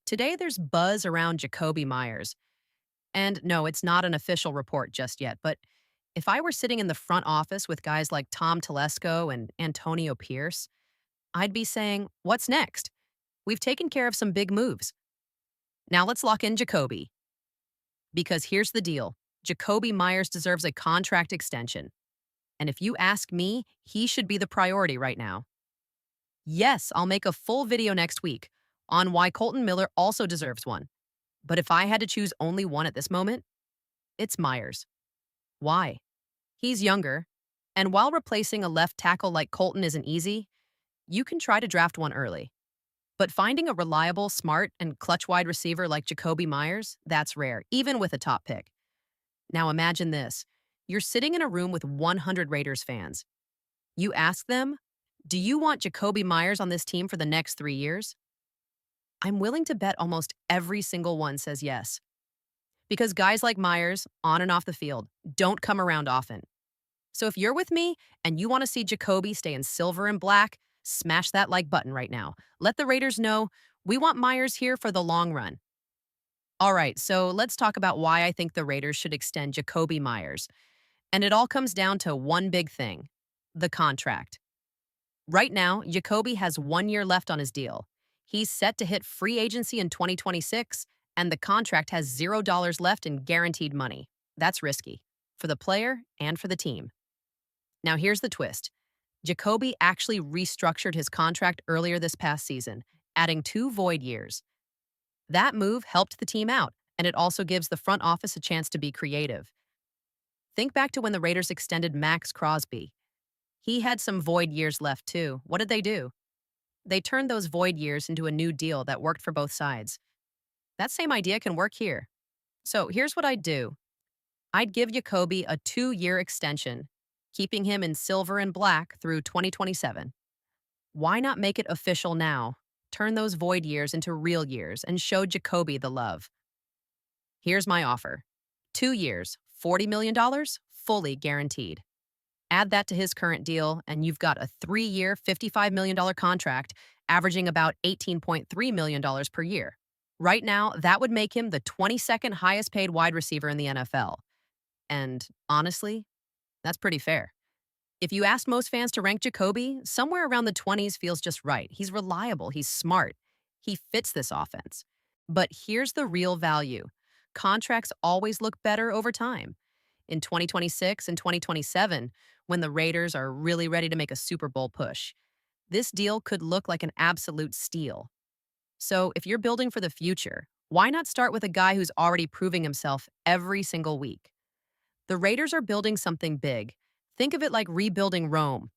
Today, there's buzz around Jacoby Myers. And no, it's not an official report just yet, but if I were sitting in the front office with guys like Tom Telesco and Antonio Pierce, I'd be saying, what's next? We've taken care of some big moves. Now let's lock in Jacoby. Because here's the deal Jacoby Myers deserves a contract extension. And if you ask me, he should be the priority right now. Yes, I'll make a full video next week on why Colton Miller also deserves one. But if I had to choose only one at this moment, it's Myers. Why? He's younger, and while replacing a left tackle like Colton isn't easy, you can try to draft one early. But finding a reliable, smart, and clutch wide receiver like Jacoby Myers, that's rare, even with a top pick. Now imagine this. You're sitting in a room with 100 Raiders fans. You ask them, do you want Jacoby Myers on this team for the next 3 years? I'm willing to bet almost every single one says yes. Because guys like Myers, on and off the field, don't come around often. So if you're with me and you want to see Jacoby stay in silver and black, smash that like button right now. Let the Raiders know we want Myers here for the long run. All right, so let's talk about why I think the Raiders should extend Jacoby Myers. And it all comes down to one big thing, the contract. Right now, Jacoby has 1 year left on his deal. He's set to hit free agency in 2026, and the contract has $0 left in guaranteed money. That's risky for the player and for the team. Now, here's the twist. Jacoby actually restructured his contract earlier this past season, adding 2 void years. That move helped the team out, and it also gives the front office a chance to be creative. Think back to when the Raiders extended Max Crosby. He had some void years left too. What did they do? They turned those void years into a new deal that worked for both sides. That same idea can work here. So here's what I'd do. I'd give Jacoby a 2 year extension, keeping him in silver and black through 2027. Why not make it official now? Turn those void years into real years and show Jacoby the love. Here's my offer. 2 years, $40 million, fully guaranteed. Add that to his current deal, and you've got a 3 year, $55 million contract, averaging about $18.3 million per year. Right now, that would make him the 22nd highest paid wide receiver in the NFL. And honestly, that's pretty fair. If you asked most fans to rank Jacoby, somewhere around the 20s feels just right. He's reliable, he's smart, he fits this offense. But here's the real value. Contracts always look better over time. In 2026 and 2027, when the Raiders are really ready to make a Super Bowl push, this deal could look like an absolute steal. So if you're building for the future, why not start with a guy who's already proving himself every single week? The Raiders are building something big. Think of it like rebuilding Rome.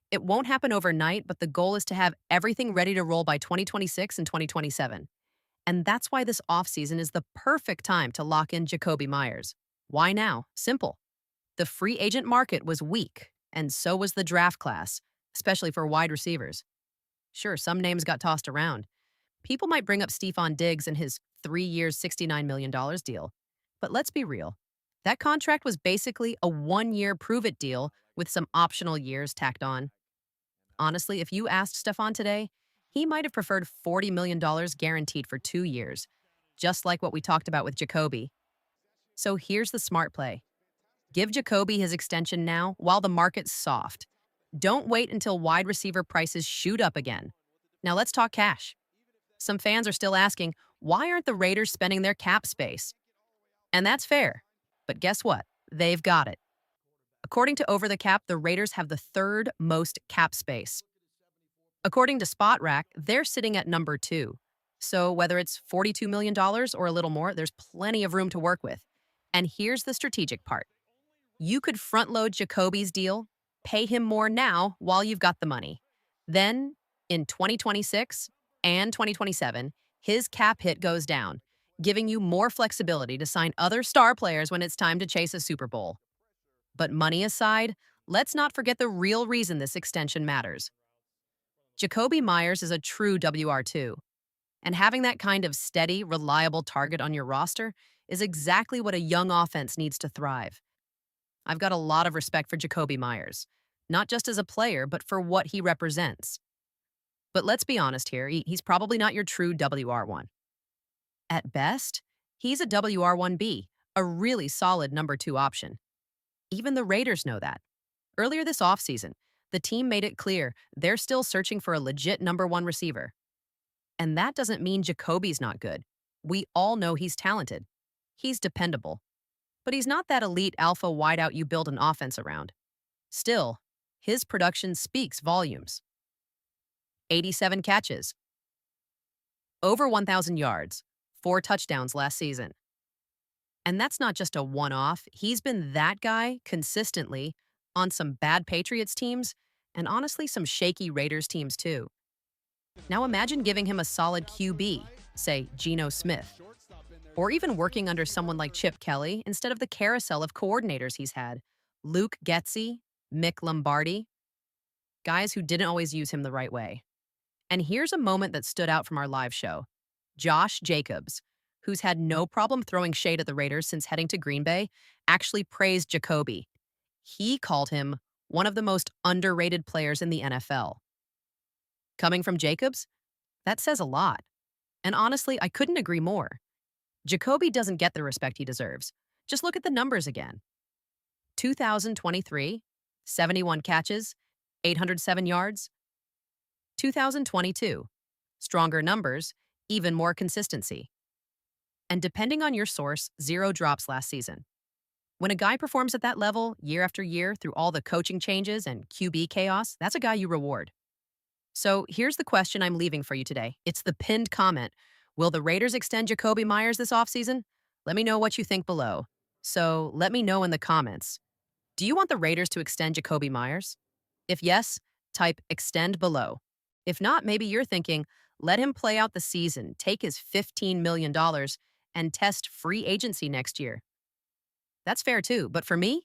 It won't happen overnight, but the goal is to have everything ready to roll by 2026 and 2027. And that's why this offseason is the perfect time to lock in Jacoby Myers. Why now? Simple. The free agent market was weak, and so was the draft class, especially for wide receivers. Sure, some names got tossed around. People might bring up Stephon Diggs and his 3 years, $69 million deal. But let's be real. That contract was basically a 1 year prove-it deal with some optional years tacked on. Honestly, if you asked Stephon today, he might have preferred $40 million guaranteed for 2 years, just like what we talked about with Jacoby. So here's the smart play. Give Jacoby his extension now while the market's soft. Don't wait until wide receiver prices shoot up again. Now let's talk cash. Some fans are still asking, why aren't the Raiders spending their cap space? And that's fair. But guess what? They've got it. According to Over the Cap, the Raiders have the third most cap space. According to Spot Rack, they're sitting at number 2. So whether it's $42 million or a little more, there's plenty of room to work with. And here's the strategic part. You could front load Jacoby's deal, pay him more now while you've got the money. Then, in 2026 and 2027, his cap hit goes down, giving you more flexibility to sign other star players when it's time to chase a Super Bowl. But money aside, let's not forget the real reason this extension matters. Jacoby Myers is a true WR2, and having that kind of steady, reliable target on your roster is exactly what a young offense needs to thrive. I've got a lot of respect for Jacoby Myers, not just as a player, but for what he represents. But let's be honest here, he's probably not your true WR1. At best, he's a WR1B, a really solid number two option. Even the Raiders know that. Earlier this offseason, the team made it clear they're still searching for a legit number one receiver. And that doesn't mean Jacoby's not good. We all know he's talented. He's dependable. But he's not that elite alpha wideout you build an offense around. Still, his production speaks volumes. 87 catches, over 1,000 yards, 4 touchdowns last season. And that's not just a one off, he's been that guy consistently on some bad Patriots teams and honestly some shaky Raiders teams too. Now imagine giving him a solid QB, say Geno Smith, or even working under someone like Chip Kelly instead of the carousel of coordinators he's had. Luke Getsy, Mick Lombardi, guys who didn't always use him the right way. And here's a moment that stood out from our live show. Josh Jacobs, who's had no problem throwing shade at the Raiders since heading to Green Bay, actually praised Jacoby. He called him one of the most underrated players in the NFL. Coming from Jacobs, that says a lot. And honestly, I couldn't agree more. Jacoby doesn't get the respect he deserves. Just look at the numbers again. 2023, 71 catches, 807 yards. 2022, stronger numbers, even more consistency. And depending on your source, 0 drops last season. When a guy performs at that level year after year through all the coaching changes and QB chaos, that's a guy you reward. So here's the question I'm leaving for you today. It's the pinned comment. Will the Raiders extend Jacoby Myers this offseason? Let me know what you think below. So let me know in the comments. Do you want the Raiders to extend Jacoby Myers? If yes, type extend below. If not, maybe you're thinking, let him play out the season, take his $15 million, and test free agency next year. That's fair too, but for me,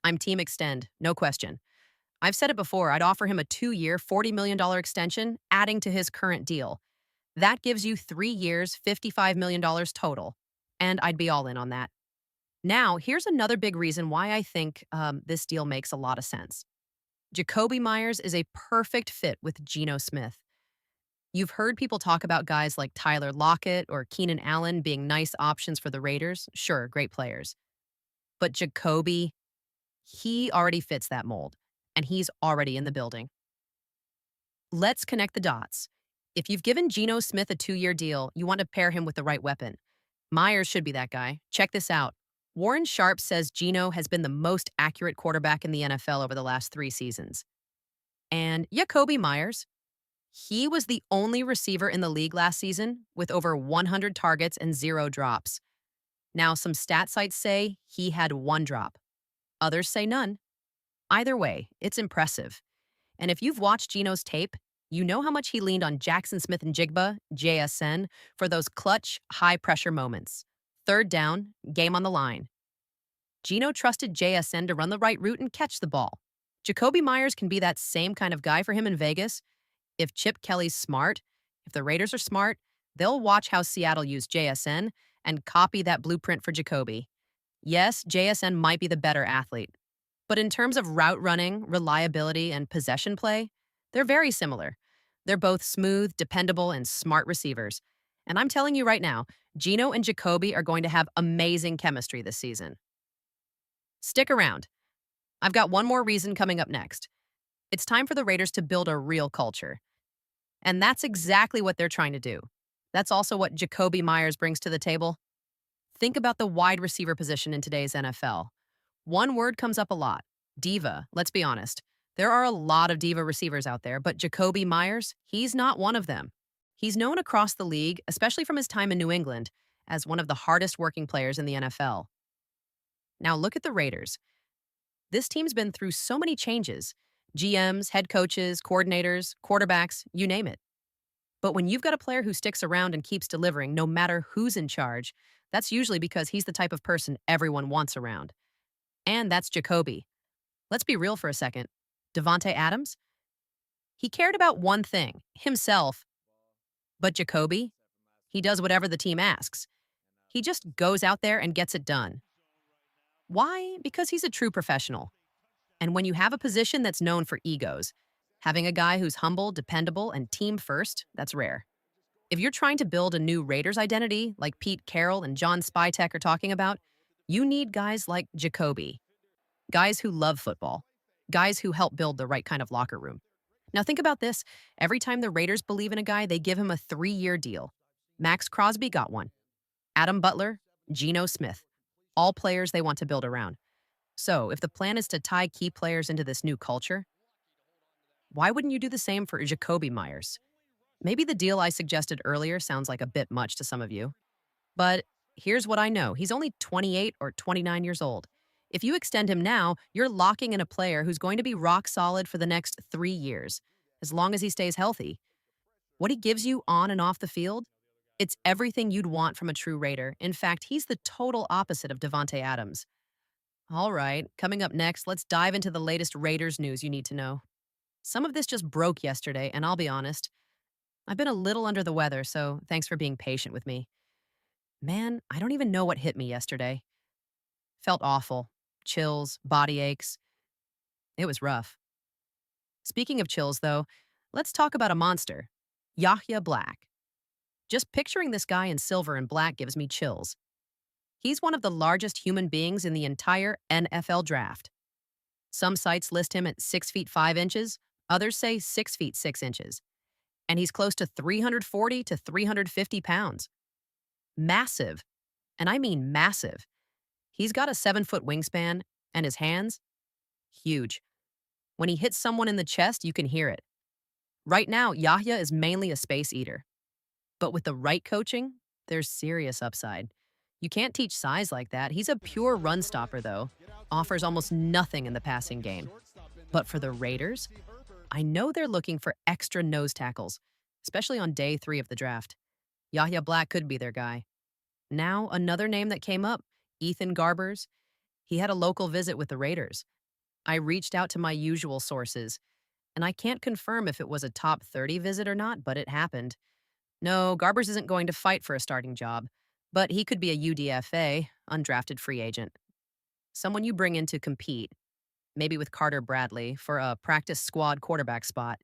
I'm team extend, no question. I've said it before, I'd offer him a 2-year, $40 million extension, adding to his current deal. That gives you 3 years, $55 million total, and I'd be all in on that. Now, here's another big reason why I think this deal makes a lot of sense. Jacoby Myers is a perfect fit with Geno Smith. You've heard people talk about guys like Tyler Lockett or Keenan Allen being nice options for the Raiders. Sure, great players. But Jacoby, he already fits that mold, and he's already in the building. Let's connect the dots. If you've given Geno Smith a 2-year deal, you want to pair him with the right weapon. Myers should be that guy. Check this out. Warren Sharp says Geno has been the most accurate quarterback in the NFL over the last 3 seasons. And Jacoby Myers, he was the only receiver in the league last season with over 100 targets and 0 drops. Now, some stat sites say he had 1 drop. Others say none. Either way, it's impressive. And if you've watched Geno's tape, you know how much he leaned on Jackson Smith and Jigba, JSN, for those clutch, high-pressure moments. 3rd down, game on the line. Geno trusted JSN to run the right route and catch the ball. Jacoby Myers can be that same kind of guy for him in Vegas. If Chip Kelly's smart, if the Raiders are smart, they'll watch how Seattle used JSN and copy that blueprint for Jacoby. Yes, JSN might be the better athlete, but in terms of route running, reliability, and possession play, they're very similar. They're both smooth, dependable, and smart receivers. And I'm telling you right now, Geno and Jacoby are going to have amazing chemistry this season. Stick around. I've got one more reason coming up next. It's time for the Raiders to build a real culture. And that's exactly what they're trying to do. That's also what Jacoby Myers brings to the table. Think about the wide receiver position in today's NFL. One word comes up a lot: diva. Let's be honest. There are a lot of diva receivers out there, but Jacoby Myers, he's not one of them. He's known across the league, especially from his time in New England, as one of the hardest working players in the NFL. Now look at the Raiders. This team's been through so many changes: GMs, head coaches, coordinators, quarterbacks, you name it. But when you've got a player who sticks around and keeps delivering no matter who's in charge, that's usually because he's the type of person everyone wants around. And that's Jacoby. Let's be real for a second. Devontae Adams? He cared about one thing, himself. But Jacoby? He does whatever the team asks. He just goes out there and gets it done. Why? Because he's a true professional. And when you have a position that's known for egos, having a guy who's humble, dependable, and team first, that's rare. If you're trying to build a new Raiders identity, like Pete Carroll and John Spytek are talking about, you need guys like Jacoby, guys who love football, guys who help build the right kind of locker room. Now, think about this. Every time the Raiders believe in a guy, they give him a 3-year deal. Max Crosby got one. Adam Butler, Geno Smith, all players they want to build around. So, if the plan is to tie key players into this new culture, why wouldn't you do the same for Jacoby Myers? Maybe the deal I suggested earlier sounds like a bit much to some of you, but here's what I know. He's only 28 or 29 years old. If you extend him now, you're locking in a player who's going to be rock solid for the next 3 years, as long as he stays healthy. What he gives you on and off the field, it's everything you'd want from a true Raider. In fact, he's the total opposite of Devontae Adams. All right, coming up next, let's dive into the latest Raiders news you need to know. Some of this just broke yesterday, and I'll be honest, I've been a little under the weather, so thanks for being patient with me. Man, I don't even know what hit me yesterday. Felt awful. Chills, body aches. It was rough. Speaking of chills, though, let's talk about a monster. Yahya Black. Just picturing this guy in silver and black gives me chills. He's one of the largest human beings in the entire NFL draft. Some sites list him at 6 feet 5 inches, others say 6 feet 6 inches. And he's close to 340 to 350 pounds. Massive. And I mean massive. He's got a 7-foot wingspan, and his hands? Huge. When he hits someone in the chest, you can hear it. Right now, Yahya is mainly a space eater. But with the right coaching, there's serious upside. You can't teach size like that. He's a pure run stopper, though. Offers almost nothing in the passing game. But for the Raiders, I know they're looking for extra nose tackles, especially on day 3 of the draft. Yahya Black could be their guy. Now, another name that came up, Ethan Garbers. He had a local visit with the Raiders. I reached out to my usual sources, and I can't confirm if it was a top 30 visit or not, but it happened. No, Garbers isn't going to fight for a starting job, but he could be a UDFA, undrafted free agent. Someone you bring in to compete, maybe with Carter Bradley, for a practice squad quarterback spot.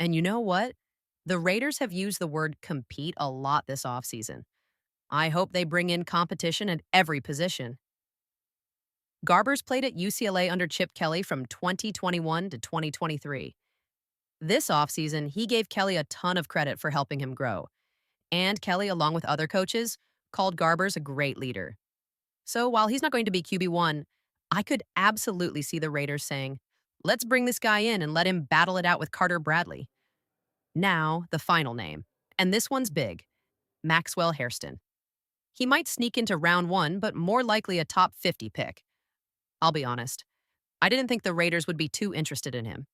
And you know what? The Raiders have used the word compete a lot this offseason. I hope they bring in competition at every position. Garbers played at UCLA under Chip Kelly from 2021 to 2023. This offseason, he gave Kelly a ton of credit for helping him grow. And Kelly, along with other coaches, called Garbers a great leader. So while he's not going to be QB1, I could absolutely see the Raiders saying, let's bring this guy in and let him battle it out with Carter Bradley. Now, the final name. And this one's big. Maxwell Hairston. He might sneak into round 1, but more likely a top 50 pick. I'll be honest. I didn't think the Raiders would be too interested in him.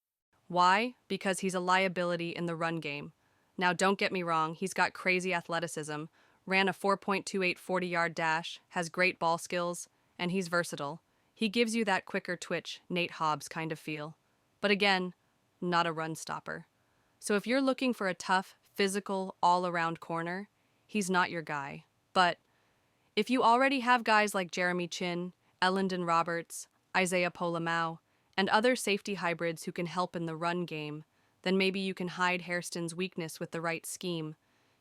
Why? Because he's a liability in the run game. Now, don't get me wrong, he's got crazy athleticism, ran a 4.28 40-yard dash, has great ball skills, and he's versatile. He gives you that quicker twitch, Nate Hobbs kind of feel. But again, not a run stopper. So if you're looking for a tough, physical, all-around corner, he's not your guy. But if you already have guys like Jeremy Chin, Ellendon Roberts, Isaiah Polamau, and other safety hybrids who can help in the run game, then maybe you can hide Hairston's weakness with the right scheme.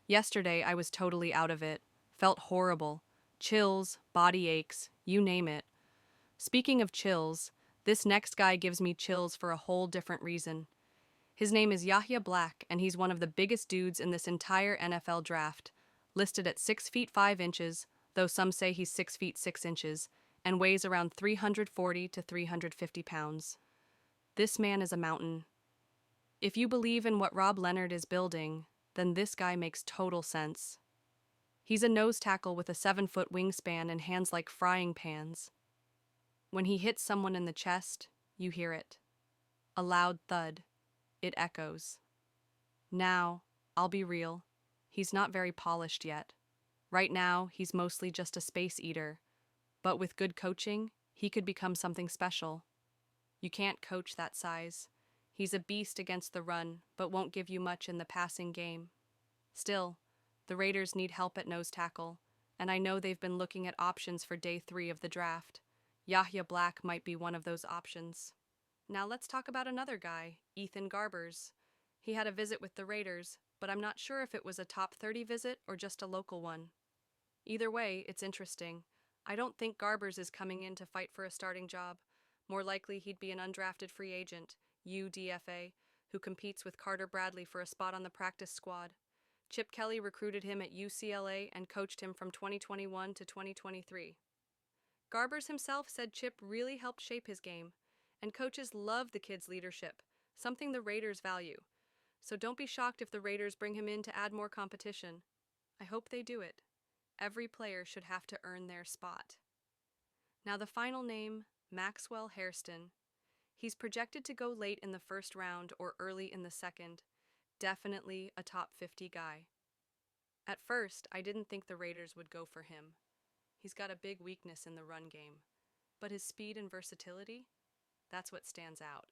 Yesterday, I was totally out of it. Felt horrible. Chills, body aches, you name it. Speaking of chills, this next guy gives me chills for a whole different reason. His name is Yahya Black, and he's one of the biggest dudes in this entire NFL draft, listed at 6 feet 5 inches, though some say he's 6 feet 6 inches, and weighs around 340 to 350 pounds. This man is a mountain. If you believe in what Rob Leonard is building, then this guy makes total sense. He's a nose tackle with a 7-foot wingspan and hands like frying pans. When he hits someone in the chest, you hear it. A loud thud. It echoes. Now, I'll be real, he's not very polished yet. Right now, he's mostly just a space eater. But with good coaching, he could become something special. You can't coach that size. He's a beast against the run, but won't give you much in the passing game. Still, the Raiders need help at nose tackle, and I know they've been looking at options for day 3 of the draft. Yahya Black might be one of those options. Now let's talk about another guy, Ethan Garbers. He had a visit with the Raiders, but I'm not sure if it was a top 30 visit or just a local one. Either way, it's interesting. I don't think Garbers is coming in to fight for a starting job. More likely, he'd be an undrafted free agent, UDFA, who competes with Carter Bradley for a spot on the practice squad. Chip Kelly recruited him at UCLA and coached him from 2021 to 2023. Garbers himself said Chip really helped shape his game, and coaches love the kid's leadership, something the Raiders value. So don't be shocked if the Raiders bring him in to add more competition. I hope they do it. Every player should have to earn their spot. Now the final name, Maxwell Hairston. He's projected to go late in the first round or early in the second. Definitely a top 50 guy. At first, I didn't think the Raiders would go for him. He's got a big weakness in the run game. But his speed and versatility? That's what stands out.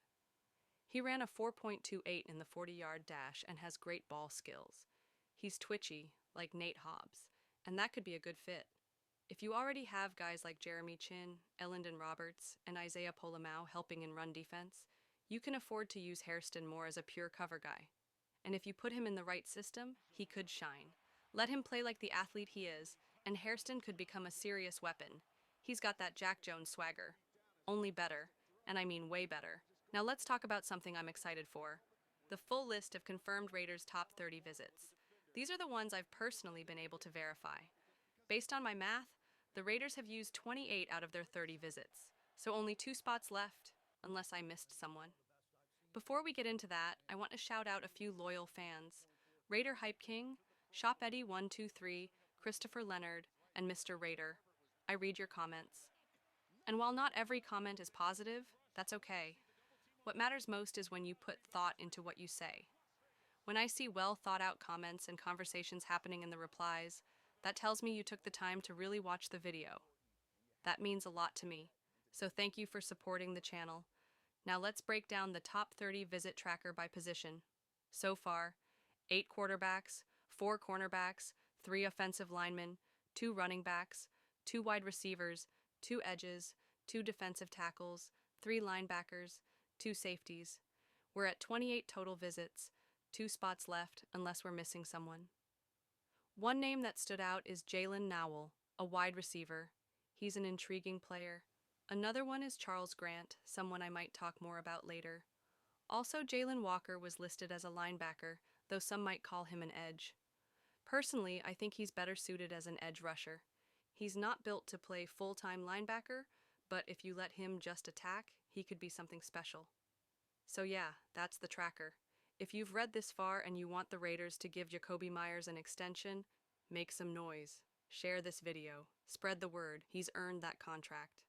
He ran a 4.28 in the 40-yard dash and has great ball skills. He's twitchy, like Nate Hobbs, and that could be a good fit. If you already have guys like Jeremy Chin, Ellendon Roberts, and Isaiah Polamau helping in run defense, you can afford to use Hairston more as a pure cover guy. And if you put him in the right system, he could shine. Let him play like the athlete he is, and Hairston could become a serious weapon. He's got that Jack Jones swagger. Only better, and I mean way better. Now let's talk about something I'm excited for. The full list of confirmed Raiders' top 30 visits. These are the ones I've personally been able to verify. Based on my math, the Raiders have used 28 out of their 30 visits, so only 2 spots left, unless I missed someone. Before we get into that, I want to shout out a few loyal fans. Raider Hype King, Shop Eddie 123, Christopher Leonard, and Mr. Raider. I read your comments. And while not every comment is positive, that's okay. What matters most is when you put thought into what you say. When I see well thought out comments and conversations happening in the replies, that tells me you took the time to really watch the video. That means a lot to me. So thank you for supporting the channel. Now let's break down the top 30 visit tracker by position. So far, 8 quarterbacks, 4 cornerbacks, 3 offensive linemen, 2 running backs, 2 wide receivers, 2 edges, 2 defensive tackles, 3 linebackers, 2 safeties. We're at 28 total visits, 2 spots left unless we're missing someone. One name that stood out is Jalen Nowell, a wide receiver. He's an intriguing player. Another one is Charles Grant, someone I might talk more about later. Also, Jalen Walker was listed as a linebacker, though some might call him an edge. Personally, I think he's better suited as an edge rusher. He's not built to play full-time linebacker, but if you let him just attack, he could be something special. So yeah, that's the tracker. If you've read this far and you want the Raiders to give Jacobe Myers an extension, make some noise. Share this video. Spread the word. He's earned that contract.